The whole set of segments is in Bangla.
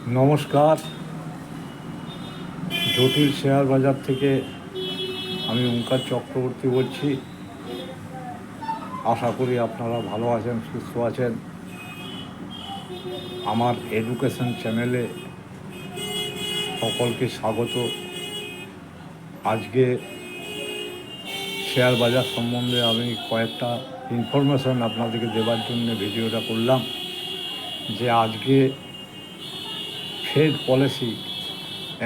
নমস্কার। জটিল শেয়ার বাজার থেকে আমি ওঙ্কার চক্রবর্তী বলছি। আশা করি আপনারা ভালো আছেন, সুস্থ আছেন। আমার এডুকেশন চ্যানেলে সকলকে স্বাগত। আজকে শেয়ার বাজার সম্বন্ধে আমি কয়েকটা ইনফরমেশন আপনাদেরকে দেওয়ার জন্য ভিডিওটা করলাম। যে আজকে ফেড পলিসি,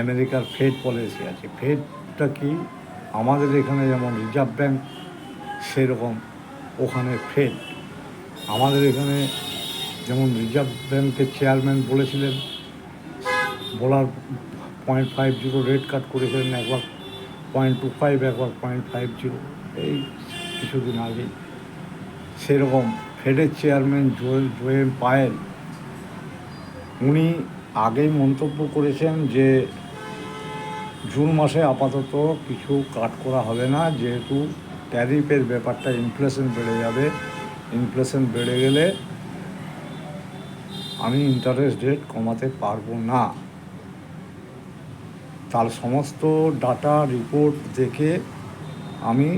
আমেরিকার ফেড পলিসি আছে। ফেডটা কি, আমাদের এখানে যেমন রিজার্ভ ব্যাঙ্ক সেরকম ওখানে ফেড। আমাদের এখানে যেমন রিজার্ভ ব্যাঙ্কের চেয়ারম্যান বলেছিলেন, বলার 0.50 রেট কাট করেছিলেন, একবার 0.25, একবার 0.50, এই কিছুদিন আগেই। সেরকম ফেডের চেয়ারম্যান জোয়েম পায়েল উনি আগেই মন্তব্য করেছেন যে জুন মাসে আপাতত কিছু কাট করা হবে না, যেহেতু ট্যারিফের ব্যাপারটা, ইনফ্লেশন বেড়ে যাবে। ইনফ্লেশন বেড়ে গেলে আমি ইন্টারেস্ট রেট কমাতে পারবো না। তার সমস্ত ডাটা রিপোর্ট দেখে আমি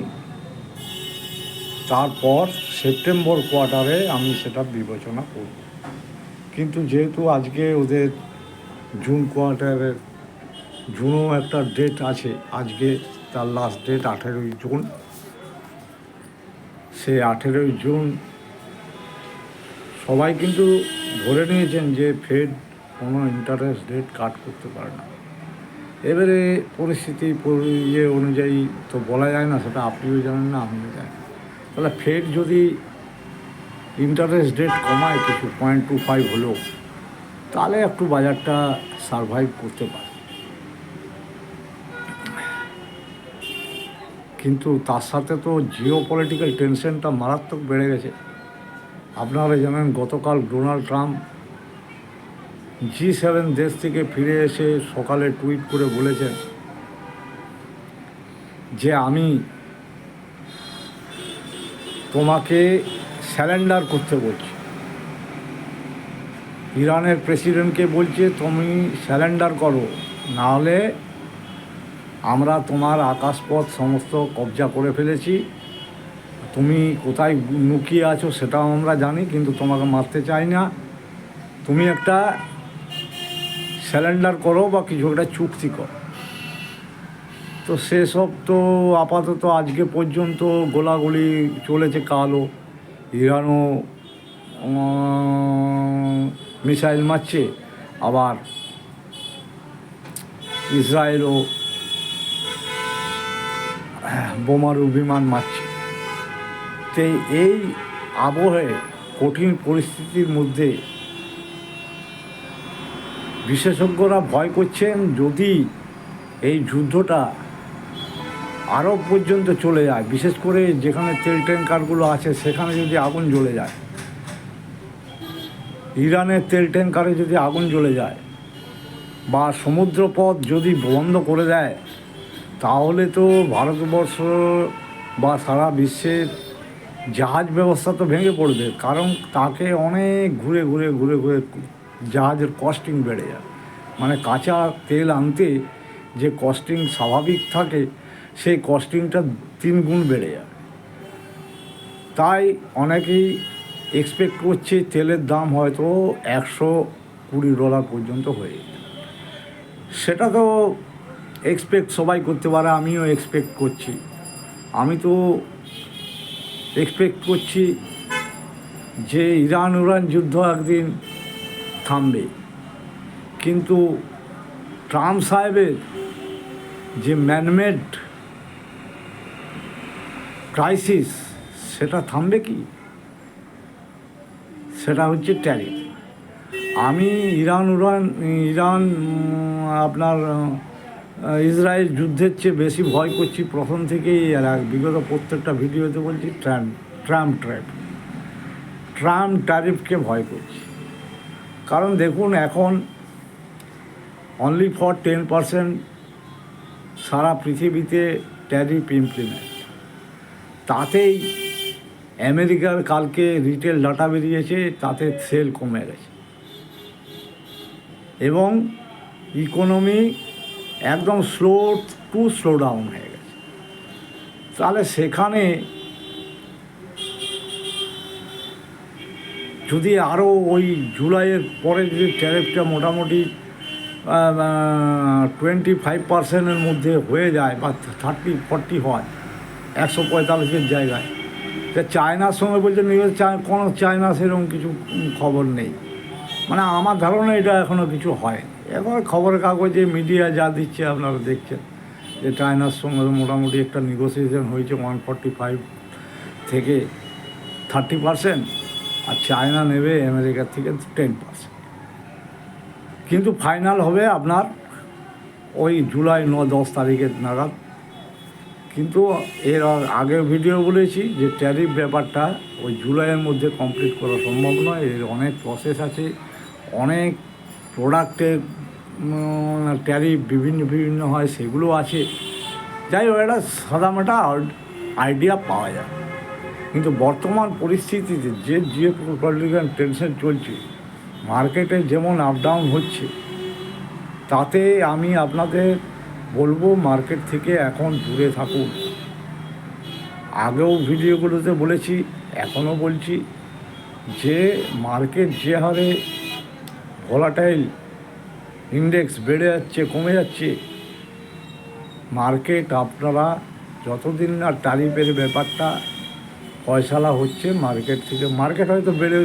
তারপর সেপ্টেম্বর কোয়ার্টারে আমি সেটা বিবেচনা করব। কিন্তু যেহেতু আজকে ওদের জুন কোয়ার্টারের জুনও একটা ডেট আছে, আজকে তার লাস্ট ডেট 18ই জুন। সেই 18ই জুন সবাই কিন্তু ধরে নিয়েছেন যে ফেড কোনো ইন্টারেস্ট রেট কাট করতে পারে না। এবারে পরিস্থিতি অনুযায়ী তো বলা যায় না, সেটা আপনিও জানেন না, আমিও জানি না। তাহলে ফেড যদি ইন্টারেস্ট রেট কমায় কিছু 0.25 হলেও, তাহলে একটু বাজারটা সারভাইভ করতে পারে। কিন্তু তার সাথে তো জিও পলিটিক্যাল টেনশনটা মারাত্মক বেড়ে গেছে। আপনারা জানেন গতকাল ডোনাল্ড ট্রাম্প G7 দেশ থেকে ফিরে এসে সকালে টুইট করে বলেছেন যে আমি তোমাকে স্যারেন্ডার করতে বলছি। ইরানের প্রেসিডেন্টকে বলছে তুমি স্যারেন্ডার করো, নাহলে আমরা তোমার আকাশপথ সমস্ত কবজা করে ফেলেছি। তুমি কোথায় লুকিয়ে আছো সেটাও আমরা জানি, কিন্তু তোমাকে মারতে চাই না। তুমি একটা স্যারেন্ডার করো বা কিছু একটা চুক্তি করো। তো সেসব তো আপাতত আজকে পর্যন্ত গোলাগুলি চলেছে। কালও ইরানও মিসাইল মারছে, আবার ইসরায়েলও বোমারু বিমান মারছে। তো এই আবহে কঠিন পরিস্থিতির মধ্যে বিশেষজ্ঞরা ভয় করছেন, যদি এই যুদ্ধটা আরও পর্যন্ত চলে যায়, বিশেষ করে যেখানে তেল ট্যাঙ্কারগুলো আছে সেখানে যদি আগুন জ্বলে যায়, ইরানের তেল ট্যাঙ্কারে যদি আগুন জ্বলে যায়, বা সমুদ্রপথ যদি বন্ধ করে দেয়, তাহলে তো ভারতবর্ষ বা সারা বিশ্বের জাহাজ ব্যবস্থা তো ভেঙে পড়বে। কারণ তাকে অনেক ঘুরে ঘুরে ঘুরে ঘুরে জাহাজের কস্টিং বেড়ে যায়। মানে কাঁচা তেল আনতে যে কস্টিং স্বাভাবিক থাকে, সেই কস্টিংটা 3 গুণ বেড়ে যায়। তাই অনেকেই এক্সপেক্ট করছে তেলের দাম হয়তো $120 পর্যন্ত হয়ে যেতে। সেটা তো এক্সপেক্ট সবাই করতে পারে, আমিও এক্সপেক্ট করছি। আমি তো এক্সপেক্ট করছি যে ইরান যুদ্ধ একদিন থামবে। কিন্তু ট্রাম্প সাহেবের যে ম্যানমেড ক্রাইসিস, সেটা থামবে কি? সেটা হচ্ছে ট্যারিফ। আমি ইরান আপনার ইসরায়েল যুদ্ধের চেয়ে বেশি ভয় করছি প্রথম থেকেই। আর বিগত প্রত্যেকটা ভিডিওতে বলছি ট্রাম্প ট্যারিফকে ভয় করছি। কারণ দেখুন, এখন অনলি ফর 10% সারা পৃথিবীতে ট্যারিফ ইমপ্লিমেন্ট। তাতেই আমেরিকার কালকে রিটেল ডাটা বেরিয়েছে, তাতে সেল কমে গেছে। এবং ইকোনমি একদম স্লো ডাউন হয়ে গেছে। তাহলে সেখানে যদি আরও ওই জুলাইয়ের পরে যদি ট্যারিফটা মোটামুটি 25% মধ্যে হয়ে যায় বা 30-40 হয় 145-এর জায়গায়, তা চায়নার সঙ্গে বলছে কোনো চায়না সেরকম কিছু খবর নেই। মানে আমার ধারণা এটা এখনও কিছু হয়। এবার খবরের কাগজে মিডিয়া যা দিচ্ছে আপনারা দেখছেন যে চায়নার সঙ্গে মোটামুটি একটা নেগোসিয়েশন হয়েছে 145 থেকে 30%, আর চায়না নেবে আমেরিকার থেকে 10%। কিন্তু ফাইনাল হবে আপনার ওই জুলাই 9-10 তারিখের নাগাদ। কিন্তু এর আগের ভিডিও বলেছি যে ট্যারিফ ব্যাপারটা ওই জুলাইয়ের মধ্যে কমপ্লিট করা সম্ভব নয়। এর অনেক প্রসেস আছে, অনেক প্রোডাক্টের ট্যারিফ বিভিন্ন হয়, সেগুলো আছে। যাই হোক, একটা সাদামাটা আইডিয়া পাওয়া যায়। কিন্তু বর্তমান পরিস্থিতিতে যে জিওপলিটিক্যাল টেনশন চলছে, মার্কেটে যেমন আপ ডাউন হচ্ছে, তাতে আমি আপনাদের বলবো মার্কেট থেকে এখন দূরে থাকুন। আগেও ভিডিওগুলোতে বলেছি, এখনও বলছি যে মার্কেট যে হারে ভোলাটাইল ইন্ডেক্স বেড়ে যাচ্ছে, কমে যাচ্ছে, মার্কেট আপনারা যতদিন না ট্যারিফের ব্যাপারটা ফয়সালা হচ্ছে, মার্কেট হয়তো বেড়ে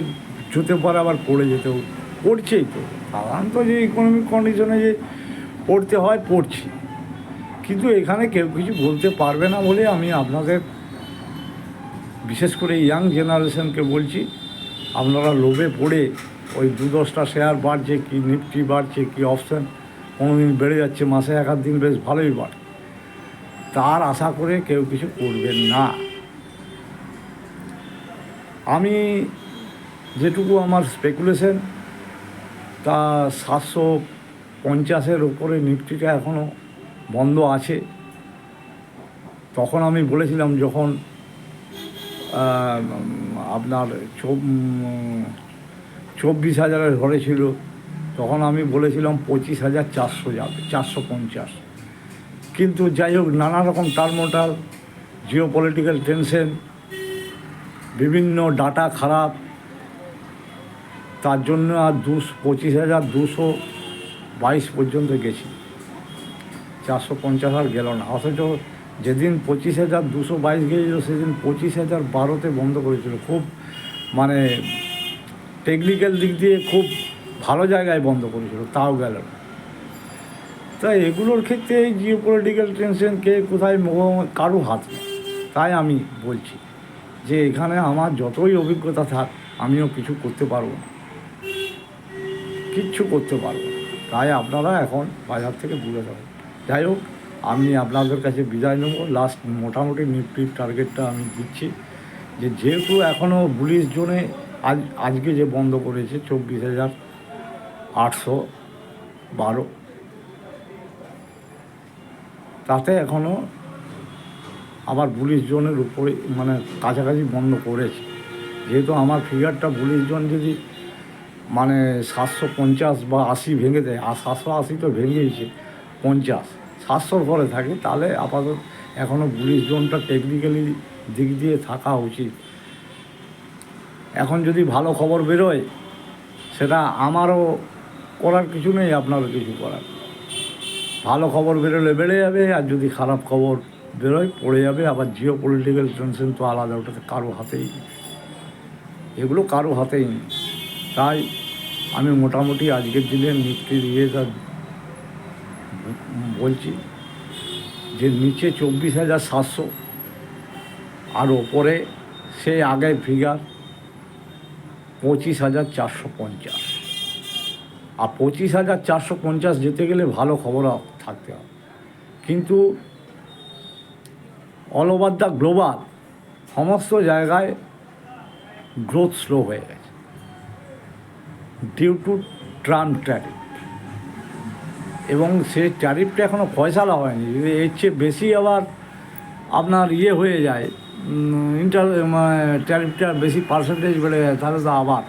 যেতে পারে, আবার পড়ে যেতেও পড়ছেই। তো সাধারণত যে ইকোনমিক কন্ডিশনে যে পড়তে হয় পড়ছি, কিন্তু এখানে কেউ কিছু বলতে পারবে না বলে আমি আপনাদের বিশেষ করে ইয়াং জেনারেশনকে বলছি, আপনারা লোভে পড়ে ওই 2-10টা শেয়ার বাড়ছে, কি নিফটি বাড়ছে, কি অপশান কোনো দিন বেড়ে যাচ্ছে, মাসে 1-8 দিন বেশ ভালোই বাড়ে, তার আশা করে কেউ কিছু করবেন না। আমি যেটুকু আমার স্পেকুলেশন, তা 750-এর উপরে নিফটিটা এখনও বন্ধ আছে। তখন আমি বলেছিলাম, যখন আপনার 24,000-এর ঘরে ছিল, তখন আমি বলেছিলাম 25,400 যাবে, 450। কিন্তু যাই হোক, নানা রকম টালমোটাল, জিওপলিটিক্যাল টেনশন, বিভিন্ন ডাটা খারাপ, তার জন্য আর 25,222 পর্যন্ত গেছি, 450 আর গেল না। অথচ যেদিন 25,222 গিয়েছিল, সেদিন 25,012-তে বন্ধ করেছিল। খুব মানে টেকনিক্যাল দিক দিয়ে খুব ভালো জায়গায় বন্ধ করেছিল, তাও গেল না। তাই এগুলোর ক্ষেত্রে এই জিওপলিটিক্যাল টেনশন কে কোথায় কারো হাত নেই। তাই আমি বলছি যে এখানে আমার যতই অভিজ্ঞতা থাক, আমিও কিছু করতে পারবো না, কিচ্ছু করতে পারবো না। তাই আপনারা এখন বাজার থেকে দূরে থাকুন। যাই হোক, আমি আপনাদের কাছে বিদায় নেব। লাস্ট মোটামুটি নিফটির টার্গেটটা আমি দিচ্ছি, যে যেহেতু এখনও বুলিশ জোনে আজকে যে বন্ধ করেছে 24,812, তাতে এখনও আবার বুলিশ জোনের উপরে মানে কাছাকাছি বন্ধ করেছে। যেহেতু আমার ফিগারটা বুলিশ জোন যদি মানে 750 বা 80 ভেঙে দেয়, আর 780 তো ভেঙেইছে, 50 700-র পরে থাকে, তাহলে আপাতত এখনও বুলিশ জোনটা টেকনিক্যালি দিক দিয়ে থাকা উচিত। এখন যদি ভালো খবর বেরোয়, সেটা আমারও করার কিছু নেই, আপনারও কিছু করার। ভালো খবর বেরোলে বেড়ে যাবে, আর যদি খারাপ খবর বেরোয় পড়ে যাবে। আবার জিওপলিটিক্যাল টেনশন তো আলাদা, ওটাতে কারো হাতেই নেই, এগুলো কারো হাতেই নেই। তাই আমি মোটামুটি আজকের দিনে নিফটির ইয়েটা বলছি যে নিচে 24,700, আর ওপরে সে আগের ফিগার 25,450। আর 25,450 যেতে গেলে ভালো খবর থাকতে হবে। কিন্তু অল ওভার দ্য গ্লোবাল সমস্ত জায়গায় গ্রোথ স্লো হয়ে গেছে ডিউ টু ট্রাম্প ট্যারিফ, এবং সেই ট্যারিফটা এখনও ফয়সালা হয়নি। যদি এর চেয়ে বেশি আবার আপনার হয়ে যায়, ট্যারিফটা বেশি পার্সেন্টেজ বেড়ে যায়, তাহলে তো আবার।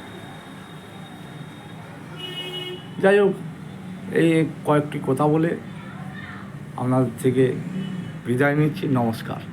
যাই হোক, এই কয়েকটি কথা বলে আপনাদের থেকে বিদায় নিচ্ছি। নমস্কার।